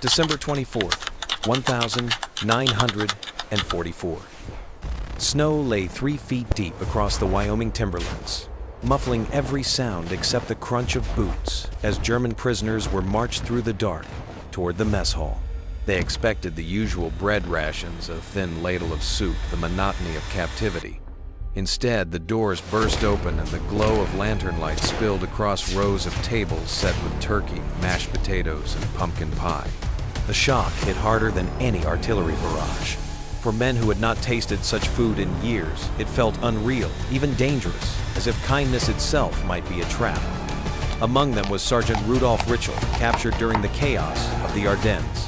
December 24th, 1944. Snow lay 3 feet deep across the Wyoming timberlands, muffling every sound except the crunch of boots as German prisoners were marched through the dark toward the mess hall. They expected the usual bread rations, a thin ladle of soup, the monotony of captivity. Instead, the doors burst open and the glow of lantern light spilled across rows of tables set with turkey, mashed potatoes, and pumpkin pie. The shock hit harder than any artillery barrage. For men who had not tasted such food in years, it felt unreal, even dangerous, as if kindness itself might be a trap. Among them was Sergeant Rudolph Ritchell, captured during the chaos of the Ardennes.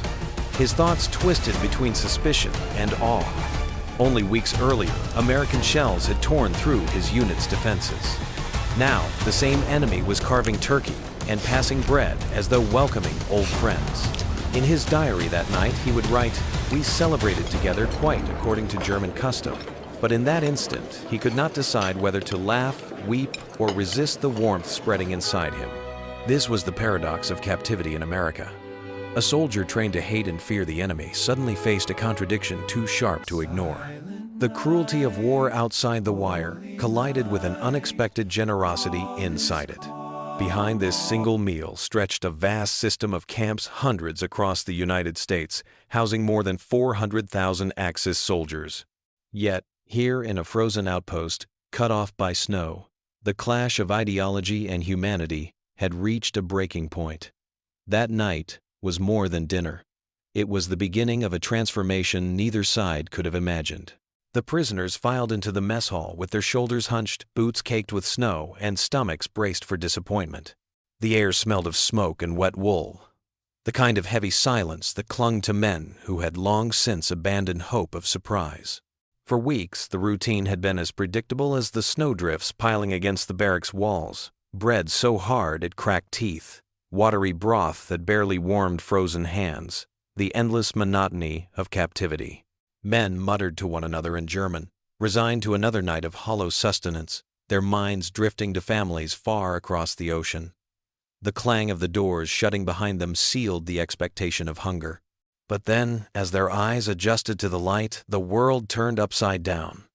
His thoughts twisted between suspicion and awe. Only weeks earlier, American shells had torn through his unit's defenses. Now, the same enemy was carving turkey and passing bread as though welcoming old friends. In his diary that night, he would write, "We celebrated together quite according to German custom." But in that instant, he could not decide whether to laugh, weep, or resist the warmth spreading inside him. This was the paradox of captivity in America. A soldier trained to hate and fear the enemy suddenly faced a contradiction too sharp to ignore. The cruelty of war outside the wire collided with an unexpected generosity inside it. Behind this single meal stretched a vast system of camps hundreds across the United States, housing more than 400,000 Axis soldiers. Yet, here in a frozen outpost, cut off by snow, the clash of ideology and humanity had reached a breaking point. That night was more than dinner. It was the beginning of a transformation neither side could have imagined. The prisoners filed into the mess hall with their shoulders hunched, boots caked with snow, and stomachs braced for disappointment. The air smelled of smoke and wet wool, the kind of heavy silence that clung to men who had long since abandoned hope of surprise. For weeks, the routine had been as predictable as the snowdrifts piling against the barracks walls, bread so hard it cracked teeth, watery broth that barely warmed frozen hands, the endless monotony of captivity. Men muttered to one another in German, resigned to another night of hollow sustenance, their minds drifting to families far across the ocean. The clang of the doors shutting behind them sealed the expectation of hunger. But then, as their eyes adjusted to the light, the world turned upside down.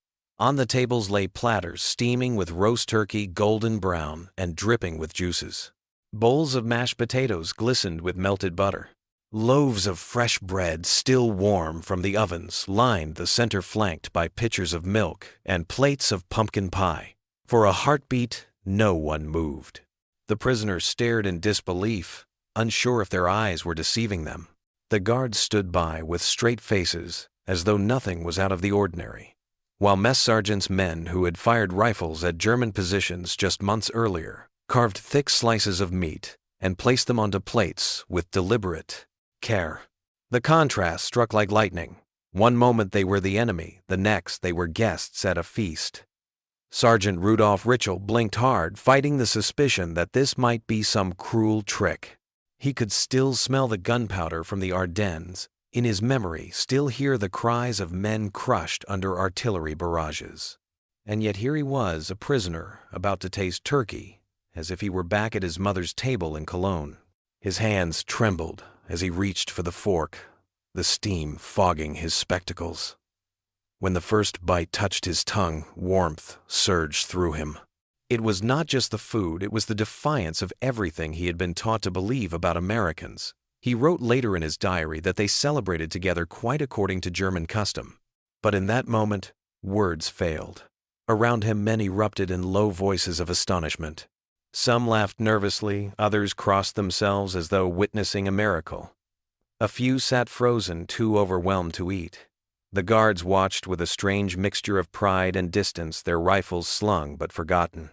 On the tables lay platters steaming with roast turkey golden brown and dripping with juices. Bowls of mashed potatoes glistened with melted butter. Loaves of fresh bread, still warm from the ovens, lined the center flanked by pitchers of milk and plates of pumpkin pie. For a heartbeat, no one moved. The prisoners stared in disbelief, unsure if their eyes were deceiving them. The guards stood by with straight faces, as though nothing was out of the ordinary, while mess sergeants' men who had fired rifles at German positions just months earlier carved thick slices of meat and placed them onto plates with deliberate care. The contrast struck like lightning. One moment they were the enemy, the next they were guests at a feast. Sergeant Rudolph Ritchell blinked hard, fighting the suspicion that this might be some cruel trick. He could still smell the gunpowder from the Ardennes, in his memory still hear the cries of men crushed under artillery barrages. And yet here he was, a prisoner, about to taste turkey, as if he were back at his mother's table in Cologne. His hands trembled as he reached for the fork, the steam fogging his spectacles. When the first bite touched his tongue, warmth surged through him. It was not just the food, it was the defiance of everything he had been taught to believe about Americans. He wrote later in his diary that they celebrated together quite according to German custom. But in that moment, words failed. Around him men erupted in low voices of astonishment. Some laughed nervously, others crossed themselves as though witnessing a miracle. A few sat frozen, too overwhelmed to eat. The guards watched with a strange mixture of pride and distance, their rifles slung but forgotten.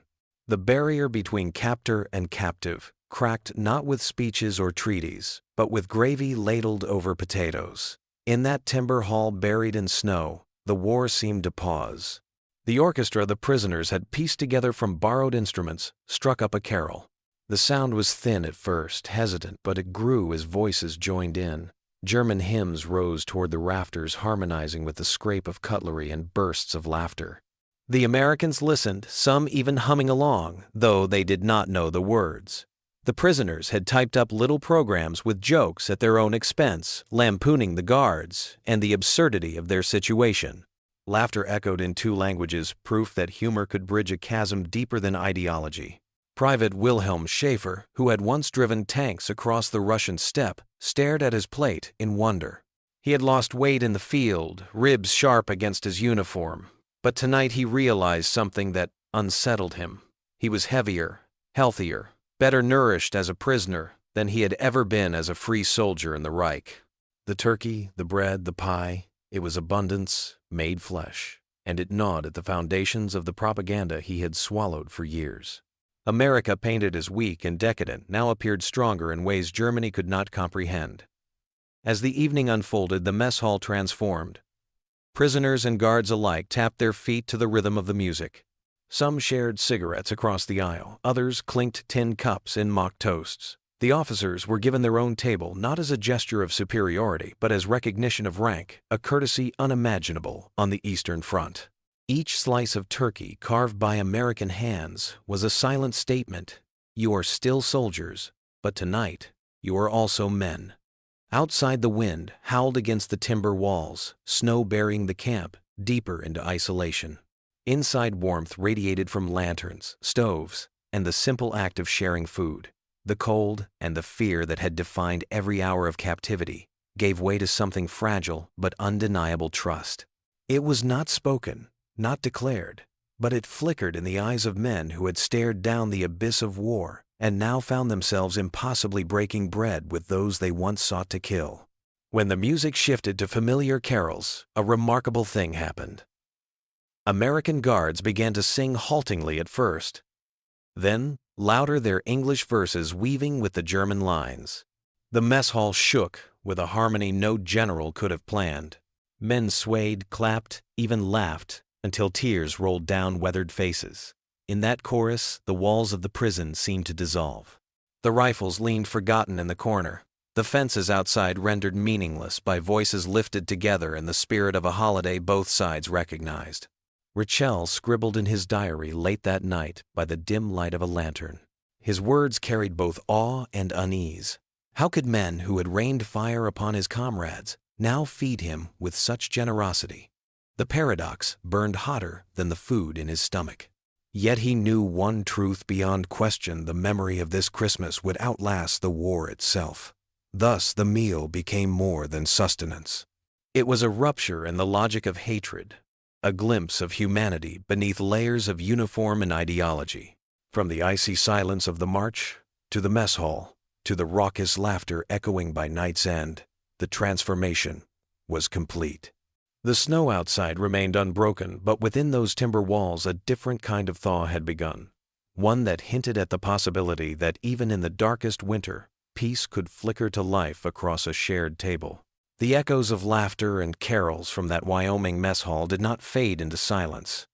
The barrier between captor and captive cracked not with speeches or treaties, but with gravy ladled over potatoes. In that timber hall buried in snow, the war seemed to pause. The orchestra the prisoners had pieced together from borrowed instruments struck up a carol. The sound was thin at first, hesitant, but it grew as voices joined in. German hymns rose toward the rafters, harmonizing with the scrape of cutlery and bursts of laughter. The Americans listened, some even humming along, though they did not know the words. The prisoners had typed up little programs with jokes at their own expense, lampooning the guards and the absurdity of their situation. Laughter echoed in two languages, proof that humor could bridge a chasm deeper than ideology. Private Wilhelm Schaefer, who had once driven tanks across the Russian steppe, stared at his plate in wonder. He had lost weight in the field, ribs sharp against his uniform, but tonight he realized something that unsettled him. He was heavier, healthier, better nourished as a prisoner than he had ever been as a free soldier in the Reich. The turkey, the bread, the pie, it was abundance made flesh, and it gnawed at the foundations of the propaganda he had swallowed for years. America, painted as weak and decadent, now appeared stronger in ways Germany could not comprehend. As the evening unfolded, the mess hall transformed. Prisoners and guards alike tapped their feet to the rhythm of the music. Some shared cigarettes across the aisle, others clinked tin cups in mock toasts. The officers were given their own table not as a gesture of superiority, but as recognition of rank, a courtesy unimaginable on the Eastern Front. Each slice of turkey carved by American hands was a silent statement: you are still soldiers, but tonight you are also men. Outside, the wind howled against the timber walls, snow burying the camp deeper into isolation. Inside, warmth radiated from lanterns, stoves, and the simple act of sharing food. The cold and the fear that had defined every hour of captivity gave way to something fragile but undeniable: trust. It was not spoken, not declared, but it flickered in the eyes of men who had stared down the abyss of war and now found themselves impossibly breaking bread with those they once sought to kill. When the music shifted to familiar carols, a remarkable thing happened. American guards began to sing haltingly at first. Then, louder, their English verses weaving with the German lines. The mess hall shook with a harmony no general could have planned. Men swayed, clapped, even laughed, until tears rolled down weathered faces. In that chorus, the walls of the prison seemed to dissolve. The rifles leaned forgotten in the corner, the fences outside rendered meaningless by voices lifted together in the spirit of a holiday both sides recognized. Rachel scribbled in his diary late that night by the dim light of a lantern. His words carried both awe and unease. How could men who had rained fire upon his comrades now feed him with such generosity? The paradox burned hotter than the food in his stomach. Yet he knew one truth beyond question: the memory of this Christmas would outlast the war itself. Thus the meal became more than sustenance. It was a rupture in the logic of hatred, a glimpse of humanity beneath layers of uniform and ideology. From the icy silence of the march, to the mess hall, to the raucous laughter echoing by night's end, the transformation was complete. The snow outside remained unbroken, but within those timber walls a different kind of thaw had begun, one that hinted at the possibility that even in the darkest winter, peace could flicker to life across a shared table. The echoes of laughter and carols from that Wyoming mess hall did not fade into silence.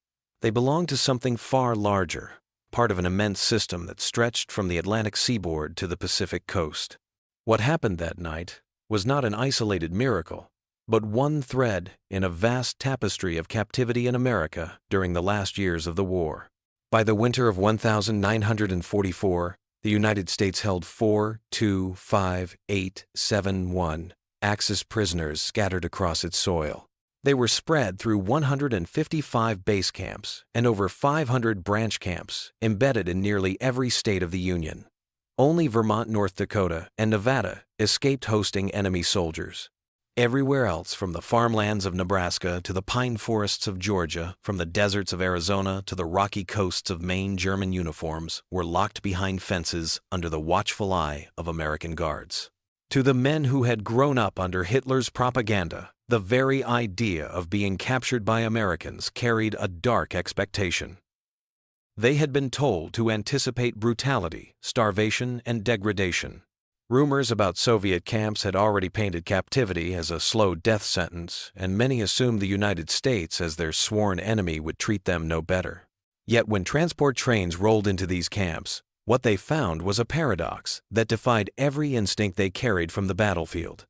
They belonged to something far larger, part of an immense system that stretched from the Atlantic seaboard to the Pacific coast. What happened that night was not an isolated miracle, but one thread in a vast tapestry of captivity in America during the last years of the war. By the winter of 1944, the United States held 4, 2, 5, 8, 7, 1 Axis prisoners scattered across its soil. They were spread through 155 base camps and over 500 branch camps embedded in nearly every state of the Union. Only Vermont, North Dakota, and Nevada escaped hosting enemy soldiers. Everywhere else, from the farmlands of Nebraska to the pine forests of Georgia, from the deserts of Arizona to the rocky coasts of Maine, German uniforms were locked behind fences under the watchful eye of American guards. To the men who had grown up under Hitler's propaganda, the very idea of being captured by Americans carried a dark expectation. They had been told to anticipate brutality, starvation, and degradation. Rumors about Soviet camps had already painted captivity as a slow death sentence, and many assumed the United States, as their sworn enemy, would treat them no better. Yet when transport trains rolled into these camps, what they found was a paradox that defied every instinct they carried from the battlefield.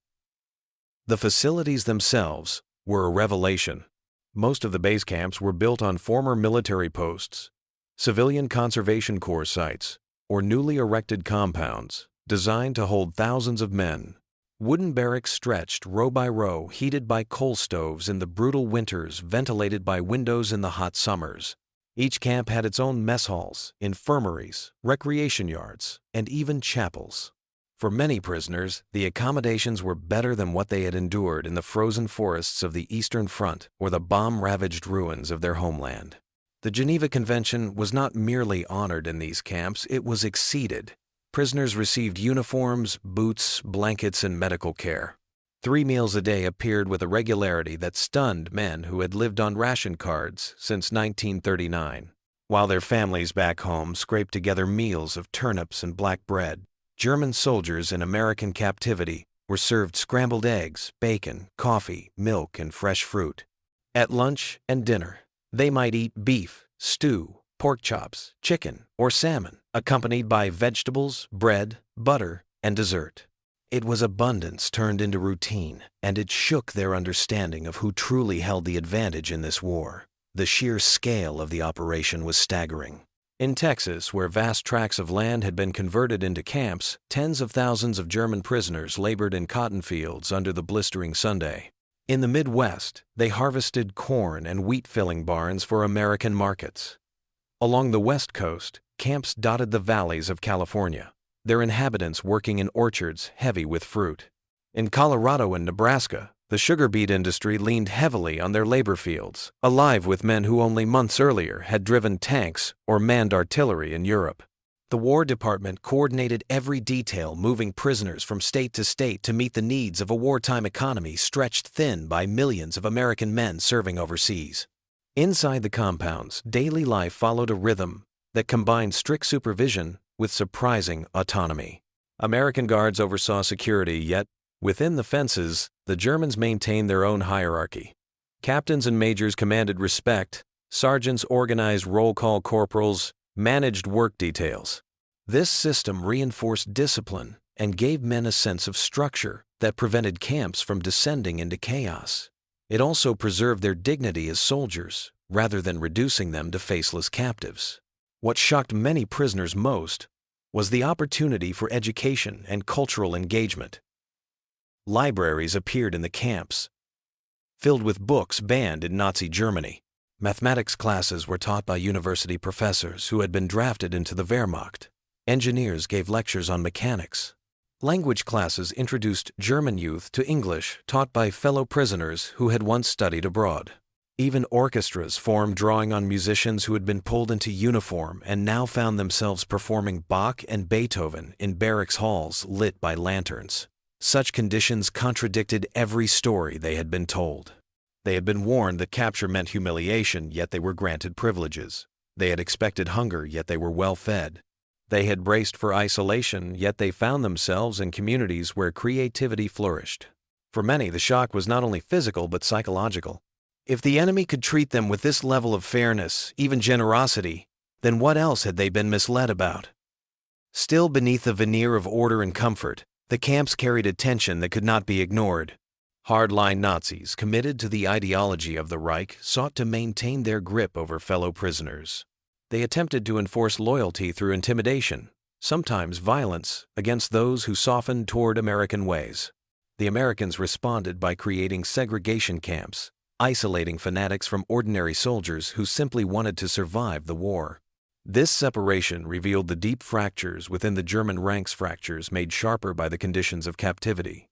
The facilities themselves were a revelation. Most of the base camps were built on former military posts, civilian conservation corps sites, or newly erected compounds, designed to hold thousands of men. Wooden barracks stretched row by row, heated by coal stoves in the brutal winters, ventilated by windows in the hot summers. Each camp had its own mess halls, infirmaries, recreation yards, and even chapels. For many prisoners, the accommodations were better than what they had endured in the frozen forests of the Eastern Front or the bomb-ravaged ruins of their homeland. The Geneva Convention was not merely honored in these camps, it was exceeded. Prisoners received uniforms, boots, blankets, and medical care. 3 meals a day appeared with a regularity that stunned men who had lived on ration cards since 1939. While their families back home scraped together meals of turnips and black bread, German soldiers in American captivity were served scrambled eggs, bacon, coffee, milk, and fresh fruit. At lunch and dinner, they might eat beef, stew, pork chops, chicken, or salmon, accompanied by vegetables, bread, butter, and dessert. It was abundance turned into routine, and it shook their understanding of who truly held the advantage in this war. The sheer scale of the operation was staggering. In Texas, where vast tracts of land had been converted into camps, tens of thousands of German prisoners labored in cotton fields under the blistering Sunday. In the Midwest, they harvested corn and wheat-filling barns for American markets. Along the West Coast, camps dotted the valleys of California, their inhabitants working in orchards heavy with fruit. In Colorado and Nebraska, the sugar beet industry leaned heavily on their labor fields, alive with men who only months earlier had driven tanks or manned artillery in Europe. The War Department coordinated every detail, moving prisoners from state to state to meet the needs of a wartime economy stretched thin by millions of American men serving overseas. Inside the compounds, daily life followed a rhythm that combined strict supervision with surprising autonomy. American guards oversaw security, yet, within the fences, the Germans maintained their own hierarchy. Captains and majors commanded respect, sergeants organized roll call, corporals managed work details. This system reinforced discipline and gave men a sense of structure that prevented camps from descending into chaos. It also preserved their dignity as soldiers, rather than reducing them to faceless captives. What shocked many prisoners most was the opportunity for education and cultural engagement. Libraries appeared in the camps, filled with books banned in Nazi Germany. Mathematics classes were taught by university professors who had been drafted into the Wehrmacht. Engineers gave lectures on mechanics. Language classes introduced German youth to English, taught by fellow prisoners who had once studied abroad. Even orchestras formed, drawing on musicians who had been pulled into uniform and now found themselves performing Bach and Beethoven in barracks halls lit by lanterns. Such conditions contradicted every story they had been told. They had been warned that capture meant humiliation, yet they were granted privileges. They had expected hunger, yet they were well fed. They had braced for isolation, yet they found themselves in communities where creativity flourished. For many, the shock was not only physical but psychological. If the enemy could treat them with this level of fairness, even generosity, then what else had they been misled about? Still beneath the veneer of order and comfort, the camps carried a tension that could not be ignored. Hardline Nazis, committed to the ideology of the Reich, sought to maintain their grip over fellow prisoners. They attempted to enforce loyalty through intimidation, sometimes violence, against those who softened toward American ways. The Americans responded by creating segregation camps, isolating fanatics from ordinary soldiers who simply wanted to survive the war. This separation revealed the deep fractures within the German ranks, fractures made sharper by the conditions of captivity.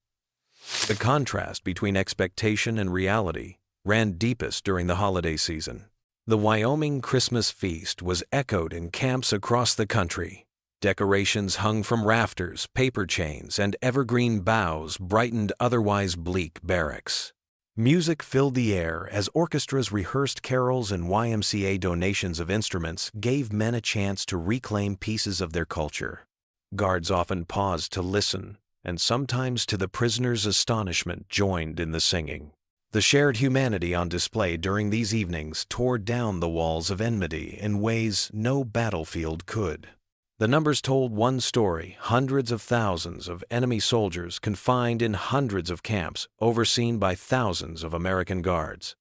The contrast between expectation and reality ran deepest during the holiday season. The Wyoming Christmas feast was echoed in camps across the country. Decorations hung from rafters, paper chains, and evergreen boughs brightened otherwise bleak barracks. Music filled the air as orchestras rehearsed carols, and YMCA donations of instruments gave men a chance to reclaim pieces of their culture. Guards often paused to listen, and sometimes, to the prisoners' astonishment, joined in the singing. The shared humanity on display during these evenings tore down the walls of enmity in ways no battlefield could. The numbers told one story: hundreds of thousands of enemy soldiers confined in hundreds of camps, overseen by thousands of American guards.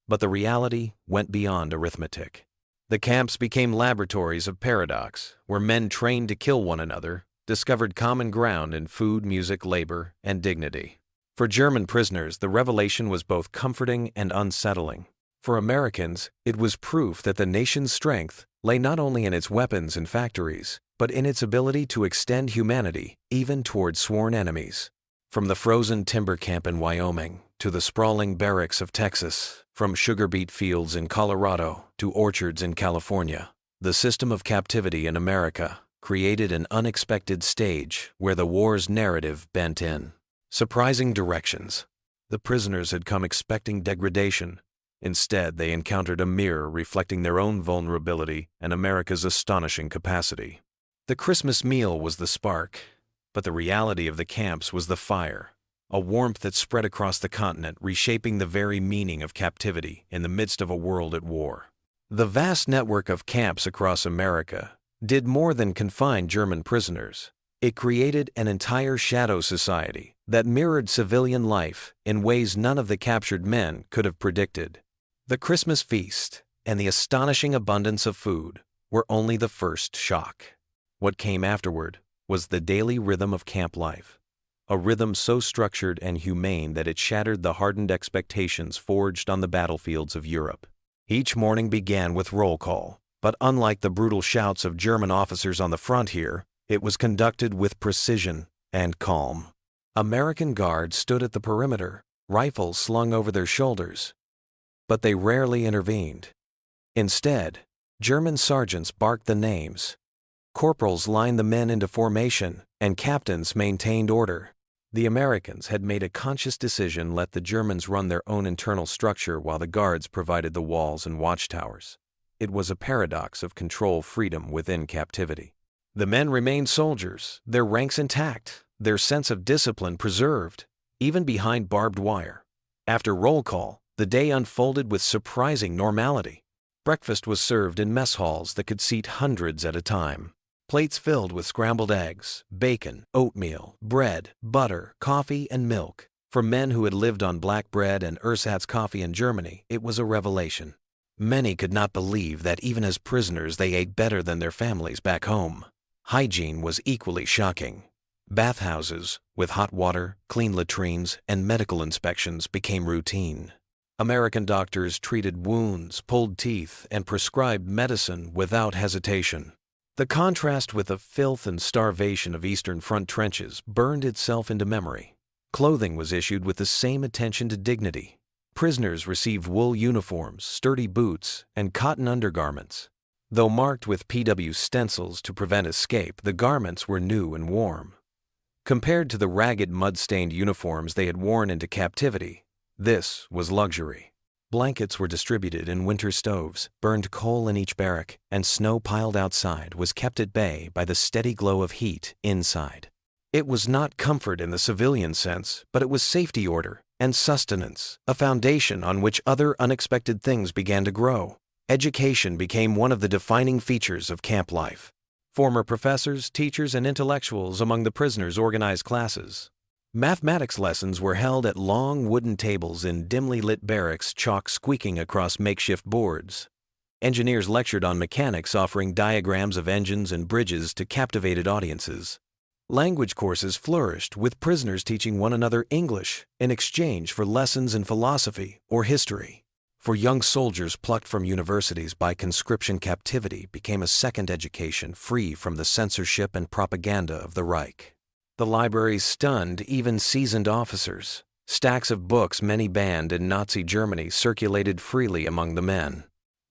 But the reality went beyond arithmetic. The camps became laboratories of paradox, where men trained to kill one another discovered common ground in food, music, labor, and dignity. For German prisoners, the revelation was both comforting and unsettling. For Americans, it was proof that the nation's strength lay not only in its weapons and factories, but in its ability to extend humanity even toward sworn enemies. From the frozen timber camp in Wyoming to the sprawling barracks of Texas, from sugar beet fields in Colorado to orchards in California, the system of captivity in America created an unexpected stage where the war's narrative bent in surprising directions. The prisoners had come expecting degradation. Instead, they encountered a mirror reflecting their own vulnerability and America's astonishing capacity. The Christmas meal was the spark, but the reality of the camps was the fire, a warmth that spread across the continent, reshaping the very meaning of captivity in the midst of a world at war. The vast network of camps across America did more than confine German prisoners. It created an entire shadow society that mirrored civilian life in ways none of the captured men could have predicted. The Christmas feast and the astonishing abundance of food were only the first shock. What came afterward was the daily rhythm of camp life, a rhythm so structured and humane that it shattered the hardened expectations forged on the battlefields of Europe. Each morning began with roll call, but unlike the brutal shouts of German officers on the front here, it was conducted with precision and calm. American guards stood at the perimeter, rifles slung over their shoulders, but they rarely intervened. Instead, German sergeants barked the names. Corporals lined the men into formation, and captains maintained order. The Americans had made a conscious decision to let the Germans run their own internal structure while the guards provided the walls and watchtowers. It was a paradox of control freedom within captivity. The men remained soldiers, their ranks intact, their sense of discipline preserved, even behind barbed wire. After roll call, the day unfolded with surprising normality. Breakfast was served in mess halls that could seat hundreds at a time. Plates filled with scrambled eggs, bacon, oatmeal, bread, butter, coffee, and milk. For men who had lived on black bread and ersatz coffee in Germany, it was a revelation. Many could not believe that even as prisoners they ate better than their families back home. Hygiene was equally shocking. Bathhouses with hot water, clean latrines, and medical inspections became routine. American doctors treated wounds, pulled teeth, and prescribed medicine without hesitation. The contrast with the filth and starvation of Eastern Front trenches burned itself into memory. Clothing was issued with the same attention to dignity. Prisoners received wool uniforms, sturdy boots, and cotton undergarments. Though marked with PW stencils to prevent escape, the garments were new and warm. Compared to the ragged, mud-stained uniforms they had worn into captivity, this was luxury. Blankets were distributed in winter stoves, burned coal in each barrack, and snow piled outside was kept at bay by the steady glow of heat inside. It was not comfort in the civilian sense, but it was safety order and sustenance, a foundation on which other unexpected things began to grow. Education became one of the defining features of camp life. Former professors, teachers, and intellectuals among the prisoners organized classes. Mathematics lessons were held at long wooden tables in dimly lit barracks, chalk squeaking across makeshift boards. Engineers lectured on mechanics, offering diagrams of engines and bridges to captivated audiences. Language courses flourished, with prisoners teaching one another English in exchange for lessons in philosophy or history. For young soldiers plucked from universities by conscription, captivity became a second education free from the censorship and propaganda of the Reich. The libraries stunned even seasoned officers. Stacks of books many banned in Nazi Germany circulated freely among the men.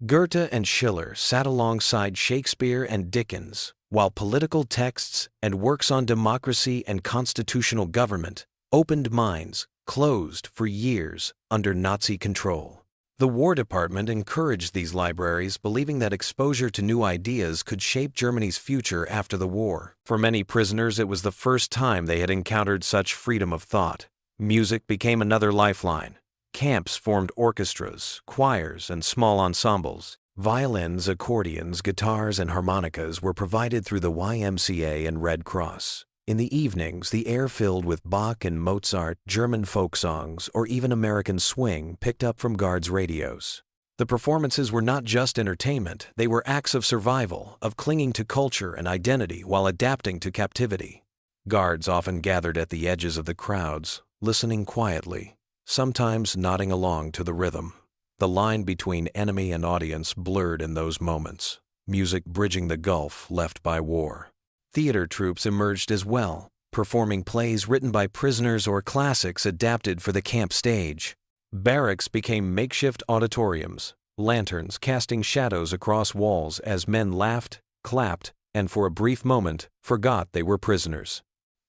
Goethe and Schiller sat alongside Shakespeare and Dickens, while political texts and works on democracy and constitutional government opened minds closed for years under Nazi control. The War Department encouraged these libraries, believing that exposure to new ideas could shape Germany's future after the war. For many prisoners, it was the first time they had encountered such freedom of thought. Music became another lifeline. Camps formed orchestras, choirs, and small ensembles. Violins, accordions, guitars, and harmonicas were provided through the YMCA and Red Cross. In the evenings, the air filled with Bach and Mozart, German folk songs, or even American swing picked up from guards' radios. The performances were not just entertainment, they were acts of survival, of clinging to culture and identity while adapting to captivity. Guards often gathered at the edges of the crowds, listening quietly, sometimes nodding along to the rhythm. The line between enemy and audience blurred in those moments, music bridging the gulf left by war. Theater troupes emerged as well, performing plays written by prisoners or classics adapted for the camp stage. Barracks became makeshift auditoriums, lanterns casting shadows across walls as men laughed, clapped, and for a brief moment forgot they were prisoners.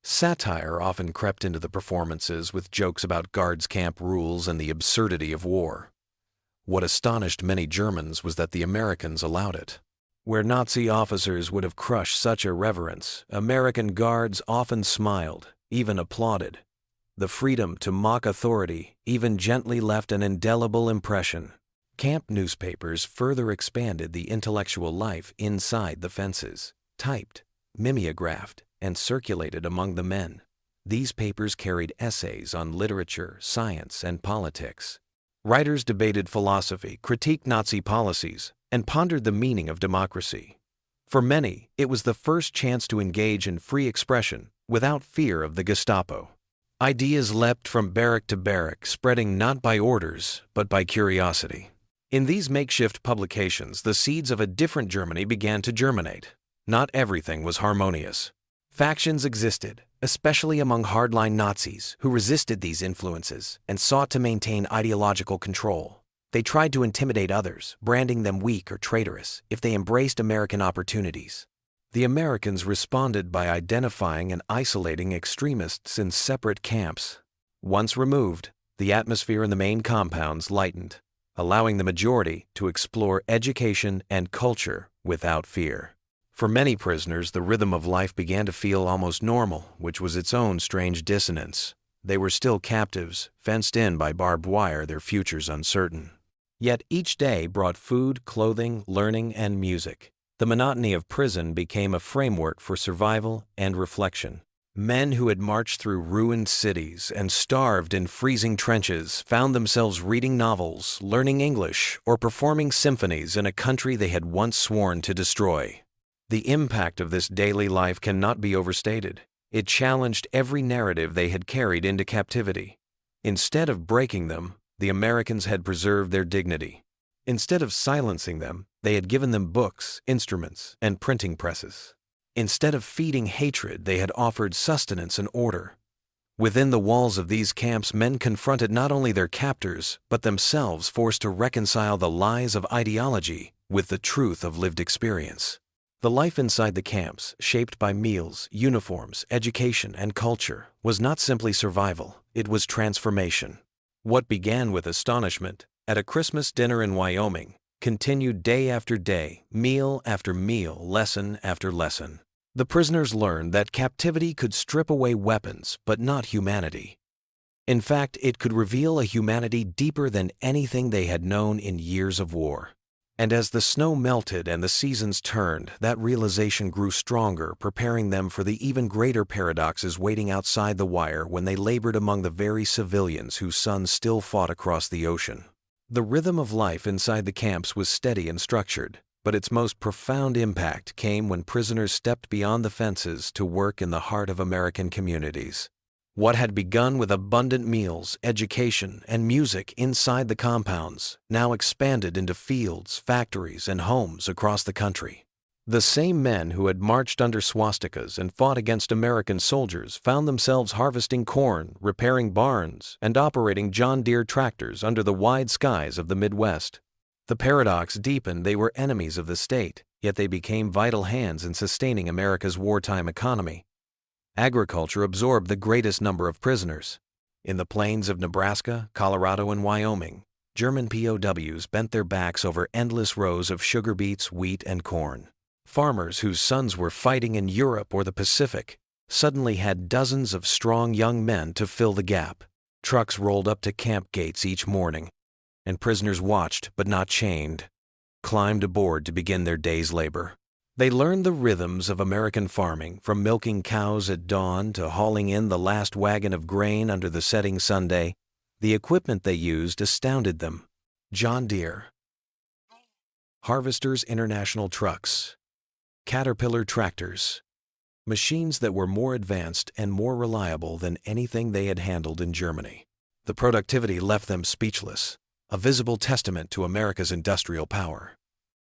Satire often crept into the performances with jokes about guards' camp rules and the absurdity of war. What astonished many Germans was that the Americans allowed it. Where Nazi officers would have crushed such irreverence, American guards often smiled, even applauded. The freedom to mock authority even gently left an indelible impression. Camp newspapers further expanded the intellectual life inside the fences, typed, mimeographed, and circulated among the men. These papers carried essays on literature, science, and politics. Writers debated philosophy, critiqued Nazi policies, and pondered the meaning of democracy. For many, it was the first chance to engage in free expression without fear of the Gestapo. Ideas leapt from barrack to barrack, spreading not by orders, but by curiosity. In these makeshift publications, the seeds of a different Germany began to germinate. Not everything was harmonious. Factions existed, especially among hardline Nazis, who resisted these influences and sought to maintain ideological control. They tried to intimidate others, branding them weak or traitorous if they embraced American opportunities. The Americans responded by identifying and isolating extremists in separate camps. Once removed, the atmosphere in the main compounds lightened, allowing the majority to explore education and culture without fear. For many prisoners, the rhythm of life began to feel almost normal, which was its own strange dissonance. They were still captives, fenced in by barbed wire, their futures uncertain. Yet each day brought food, clothing, learning, and music. The monotony of prison became a framework for survival and reflection. Men who had marched through ruined cities and starved in freezing trenches found themselves reading novels, learning English, or performing symphonies in a country they had once sworn to destroy. The impact of this daily life cannot be overstated. It challenged every narrative they had carried into captivity. Instead of breaking them, the Americans had preserved their dignity. Instead of silencing them, they had given them books, instruments, and printing presses. Instead of feeding hatred, they had offered sustenance and order. Within the walls of these camps, men confronted not only their captors, but themselves, forced to reconcile the lies of ideology with the truth of lived experience. The life inside the camps, shaped by meals, uniforms, education, and culture, was not simply survival, it was transformation. What began with astonishment at a Christmas dinner in Wyoming continued day after day, meal after meal, lesson after lesson. The prisoners learned that captivity could strip away weapons, but not humanity. In fact, it could reveal a humanity deeper than anything they had known in years of war. And as the snow melted and the seasons turned, that realization grew stronger, preparing them for the even greater paradoxes waiting outside the wire when they labored among the very civilians whose sons still fought across the ocean. The rhythm of life inside the camps was steady and structured, but its most profound impact came when prisoners stepped beyond the fences to work in the heart of American communities. What had begun with abundant meals, education, and music inside the compounds now expanded into fields, factories, and homes across the country. The same men who had marched under swastikas and fought against American soldiers found themselves harvesting corn, repairing barns, and operating John Deere tractors under the wide skies of the Midwest. The paradox deepened. They were enemies of the state, yet they became vital hands in sustaining America's wartime economy. Agriculture absorbed the greatest number of prisoners. In the plains of Nebraska, Colorado, and Wyoming, German POWs bent their backs over endless rows of sugar beets, wheat, and corn. Farmers whose sons were fighting in Europe or the Pacific suddenly had dozens of strong young men to fill the gap. Trucks rolled up to camp gates each morning, and prisoners watched but not chained, climbed aboard to begin their day's labor. They learned the rhythms of American farming, from milking cows at dawn to hauling in the last wagon of grain under the setting sun. The equipment they used astounded them. John Deere, Harvesters International trucks, Caterpillar tractors, machines that were more advanced and more reliable than anything they had handled in Germany. The productivity left them speechless, a visible testament to America's industrial power.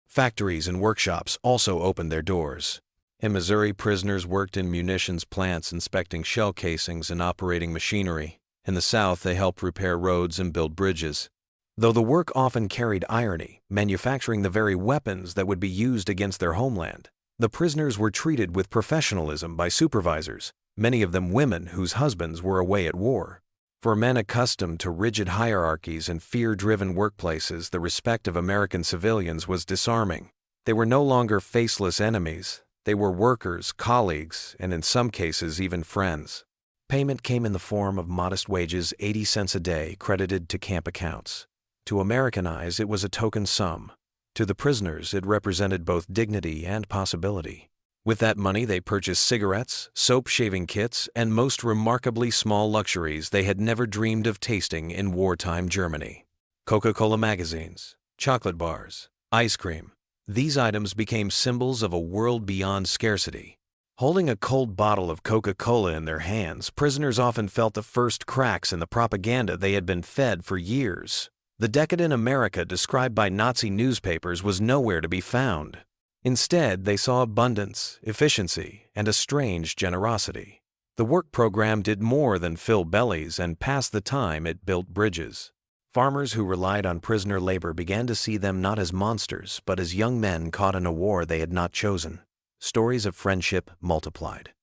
Factories and workshops also opened their doors. In Missouri, prisoners worked in munitions plants inspecting shell casings and operating machinery. In the South, they helped repair roads and build bridges. Though the work often carried irony, manufacturing the very weapons that would be used against their homeland, the prisoners were treated with professionalism by supervisors, many of them women whose husbands were away at war. For men accustomed to rigid hierarchies and fear-driven workplaces, the respect of American civilians was disarming. They were no longer faceless enemies. They were workers, colleagues, and in some cases even friends. Payment came in the form of modest wages, 80 cents a day, credited to camp accounts. To Americanize, it was a token sum. To the prisoners, it represented both dignity and possibility. With that money, they purchased cigarettes, soap-shaving kits, and most remarkably small luxuries they had never dreamed of tasting in wartime Germany. Coca-Cola magazines, chocolate bars, ice cream. These items became symbols of a world beyond scarcity. Holding a cold bottle of Coca-Cola in their hands, prisoners often felt the first cracks in the propaganda they had been fed for years. The decadent America described by Nazi newspapers was nowhere to be found. Instead, they saw abundance, efficiency, and a strange generosity. The work program did more than fill bellies and pass the time, it built bridges. Farmers who relied on prisoner labor began to see them not as monsters, but as young men caught in a war they had not chosen. Stories of friendship multiplied.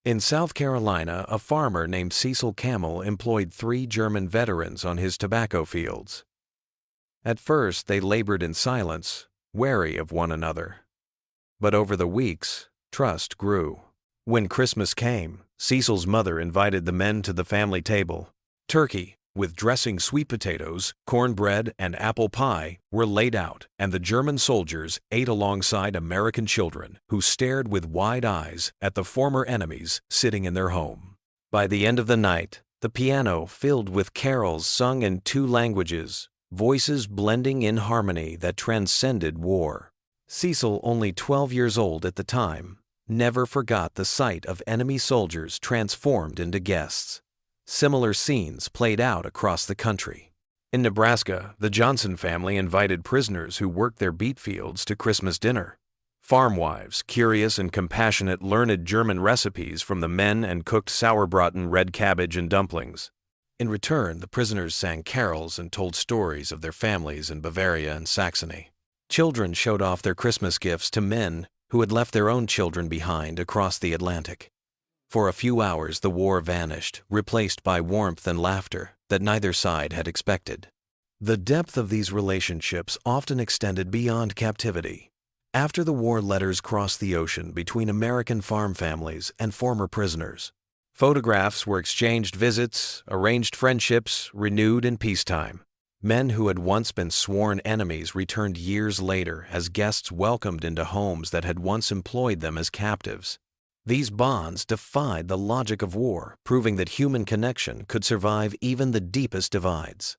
In South Carolina, a farmer named Cecil Camel employed 3 German veterans on his tobacco fields. At first, they labored in silence, wary of one another. But over the weeks, trust grew. When Christmas came, Cecil's mother invited the men to the family table. Turkey, with dressing, sweet potatoes, cornbread, and apple pie, were laid out, and the German soldiers ate alongside American children who stared with wide eyes at the former enemies sitting in their home. By the end of the night, the piano filled with carols sung in 2 languages, voices blending in harmony that transcended war. Cecil, only 12 years old at the time, never forgot the sight of enemy soldiers transformed into guests. Similar scenes played out across the country. In Nebraska, the Johnson family invited prisoners who worked their beet fields to Christmas dinner. Farm wives, curious and compassionate, learned German recipes from the men and cooked sauerbraten, red cabbage, and dumplings. In return, the prisoners sang carols and told stories of their families in Bavaria and Saxony. Children showed off their Christmas gifts to men who had left their own children behind across the Atlantic. For a few hours, the war vanished, replaced by warmth and laughter that neither side had expected. The depth of these relationships often extended beyond captivity. After the war, letters crossed the ocean between American farm families and former prisoners. Photographs were exchanged, visits, arranged friendships, renewed in peacetime. Men who had once been sworn enemies returned years later as guests welcomed into homes that had once employed them as captives. These bonds defied the logic of war, proving that human connection could survive even the deepest divides.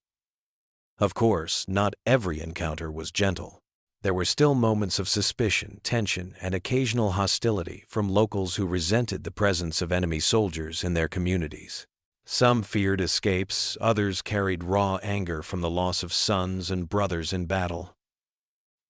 Of course, not every encounter was gentle. There were still moments of suspicion, tension, and occasional hostility from locals who resented the presence of enemy soldiers in their communities. Some feared escapes, others carried raw anger from the loss of sons and brothers in battle.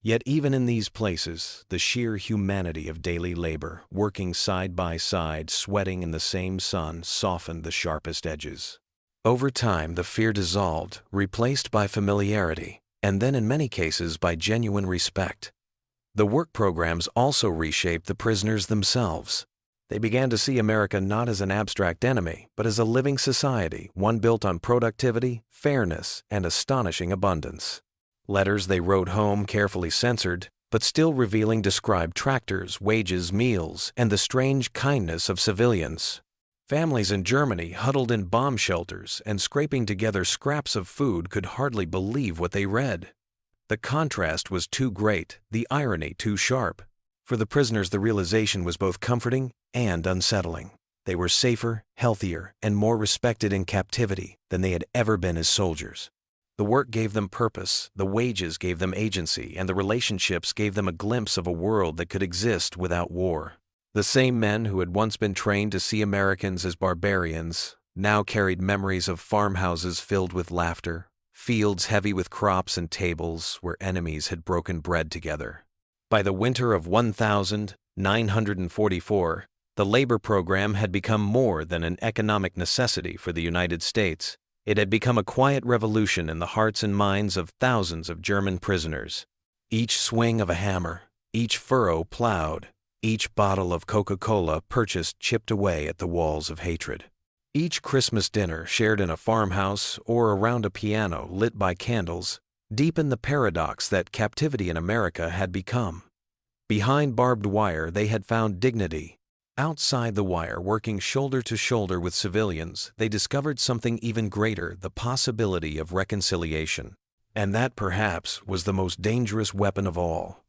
Yet even in these places, the sheer humanity of daily labor, working side by side, sweating in the same sun, softened the sharpest edges. Over time, the fear dissolved, replaced by familiarity, and then in many cases by genuine respect. The work programs also reshaped the prisoners themselves. They began to see America not as an abstract enemy, but as a living society, one built on productivity, fairness, and astonishing abundance. Letters they wrote home, carefully censored, but still revealing, described tractors, wages, meals, and the strange kindness of civilians. Families in Germany, huddled in bomb shelters and scraping together scraps of food, could hardly believe what they read. The contrast was too great, the irony too sharp. For the prisoners, the realization was both comforting and unsettling. They were safer, healthier, and more respected in captivity than they had ever been as soldiers. The work gave them purpose, the wages gave them agency, and the relationships gave them a glimpse of a world that could exist without war. The same men who had once been trained to see Americans as barbarians now carried memories of farmhouses filled with laughter, fields heavy with crops, and tables where enemies had broken bread together. By the winter of 1944, the labor program had become more than an economic necessity for the United States. It had become a quiet revolution in the hearts and minds of thousands of German prisoners. Each swing of a hammer, each furrow plowed, each bottle of Coca-Cola purchased chipped away at the walls of hatred. Each Christmas dinner shared in a farmhouse or around a piano lit by candles deepened the paradox that captivity in America had become. Behind barbed wire, they had found dignity. Outside the wire, working shoulder to shoulder with civilians, they discovered something even greater, the possibility of reconciliation. And that, perhaps, was the most dangerous weapon of all.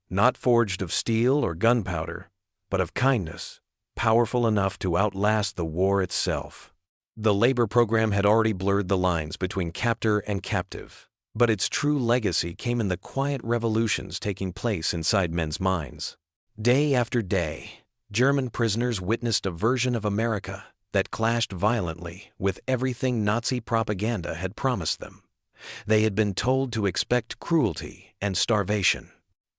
Not forged of steel or gunpowder, but of kindness, powerful enough to outlast the war itself. The labor program had already blurred the lines between captor and captive, but its true legacy came in the quiet revolutions taking place inside men's minds. Day after day, German prisoners witnessed a version of America that clashed violently with everything Nazi propaganda had promised them. They had been told to expect cruelty and starvation.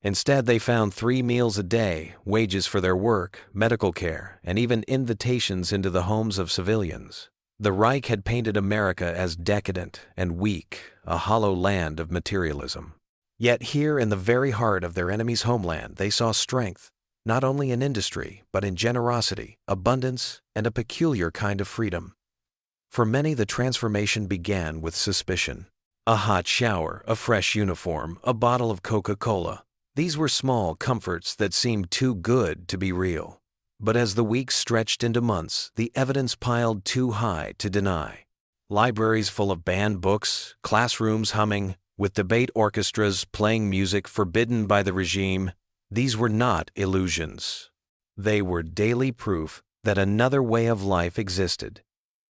Instead, they found 3 meals a day, wages for their work, medical care, and even invitations into the homes of civilians. The Reich had painted America as decadent and weak, a hollow land of materialism. Yet here in the very heart of their enemy's homeland, they saw strength, not only in industry, but in generosity, abundance, and a peculiar kind of freedom. For many, the transformation began with suspicion. A hot shower, a fresh uniform, a bottle of Coca-Cola. These were small comforts that seemed too good to be real. But as the weeks stretched into months, the evidence piled too high to deny. Libraries full of banned books, classrooms humming, with debate orchestras playing music forbidden by the regime, these were not illusions. They were daily proof that another way of life existed,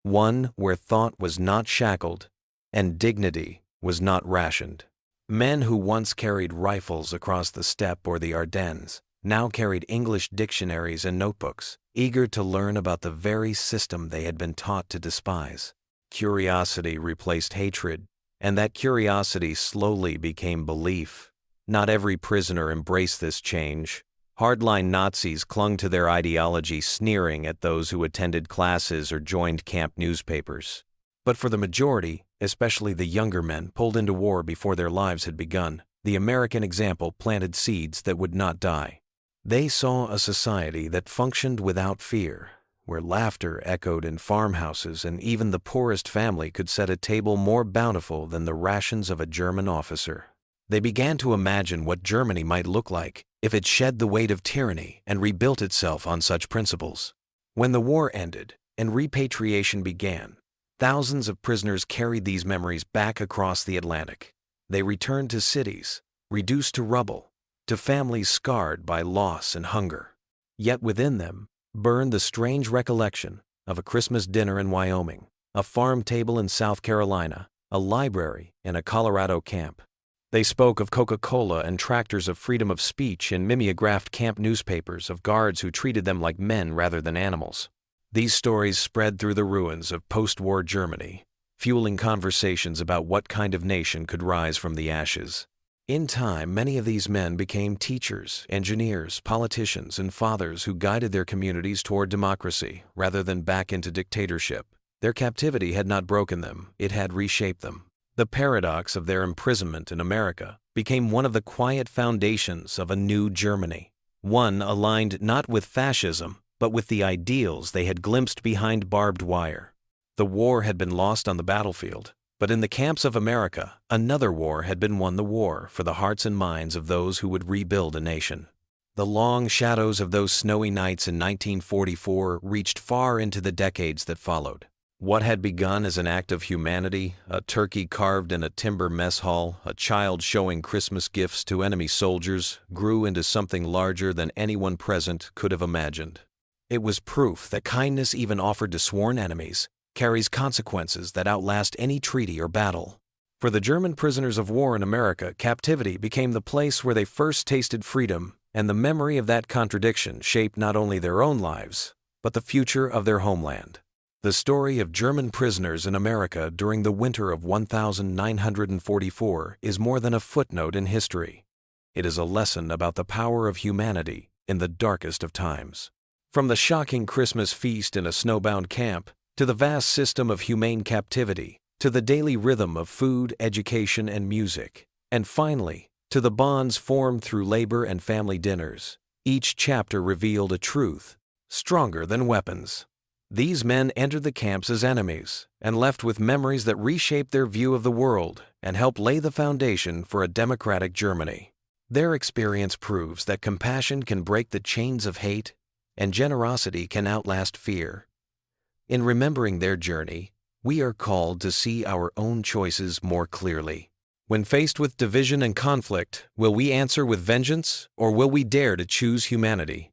one where thought was not shackled and dignity was not rationed. Men who once carried rifles across the steppe or the Ardennes now carried English dictionaries and notebooks, eager to learn about the very system they had been taught to despise. Curiosity replaced hatred, and that curiosity slowly became belief. Not every prisoner embraced this change. Hardline Nazis clung to their ideology, sneering at those who attended classes or joined camp newspapers. But for the majority, especially the younger men pulled into war before their lives had begun, the American example planted seeds that would not die. They saw a society that functioned without fear, where laughter echoed in farmhouses and even the poorest family could set a table more bountiful than the rations of a German officer. They began to imagine what Germany might look like if it shed the weight of tyranny and rebuilt itself on such principles. When the war ended and repatriation began, thousands of prisoners carried these memories back across the Atlantic. They returned to cities, reduced to rubble, to families scarred by loss and hunger. Yet within them burned the strange recollection of a Christmas dinner in Wyoming, a farm table in South Carolina, a library in a Colorado camp. They spoke of Coca-Cola and tractors, of freedom of speech and mimeographed camp newspapers, of guards who treated them like men rather than animals. These stories spread through the ruins of post-war Germany, fueling conversations about what kind of nation could rise from the ashes. In time, many of these men became teachers, engineers, politicians, and fathers who guided their communities toward democracy rather than back into dictatorship. Their captivity had not broken them, it had reshaped them. The paradox of their imprisonment in America became one of the quiet foundations of a new Germany, one aligned not with fascism, but with the ideals they had glimpsed behind barbed wire. The war had been lost on the battlefield, but in the camps of America, another war had been won, the war for the hearts and minds of those who would rebuild a nation. The long shadows of those snowy nights in 1944 reached far into the decades that followed. What had begun as an act of humanity, a turkey carved in a timber mess hall, a child showing Christmas gifts to enemy soldiers, grew into something larger than anyone present could have imagined. It was proof that kindness, even offered to sworn enemies, carries consequences that outlast any treaty or battle. For the German prisoners of war in America, captivity became the place where they first tasted freedom, and the memory of that contradiction shaped not only their own lives, but the future of their homeland. The story of German prisoners in America during the winter of 1944 is more than a footnote in history. It is a lesson about the power of humanity in the darkest of times. From the shocking Christmas feast in a snowbound camp, to the vast system of humane captivity, to the daily rhythm of food, education, and music, and finally, to the bonds formed through labor and family dinners, each chapter revealed a truth stronger than weapons. These men entered the camps as enemies and left with memories that reshaped their view of the world and helped lay the foundation for a democratic Germany. Their experience proves that compassion can break the chains of hate and generosity can outlast fear. In remembering their journey, we are called to see our own choices more clearly. When faced with division and conflict, will we answer with vengeance or will we dare to choose humanity?